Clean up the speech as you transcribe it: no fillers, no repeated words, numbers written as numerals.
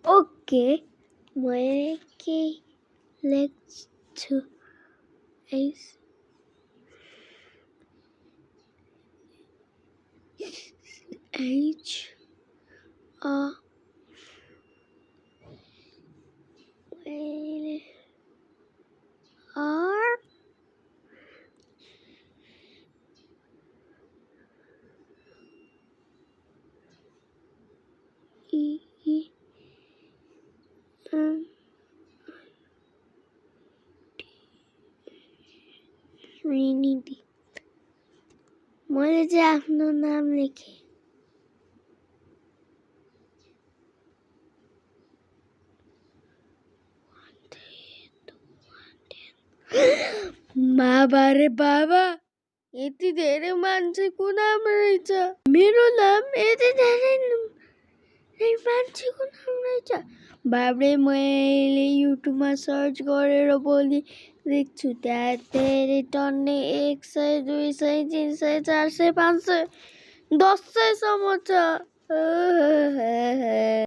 Okay, my key legs to H R R E N Trinity. मैले चाहिँ आफ्नो नाम लेखेँ। बाबा रे बाबा, यति धेरै मान्छेको नाम रहेछ। मेरो नाम यति धेरै मान्छेको नाम रहेछ। बाबले मैले युट्युबमा सर्च गरेर भोलि देख्छु त्यहाँ धेरै टन्ने 100, 200, 300, 400, 500, 1000 सम्म छ।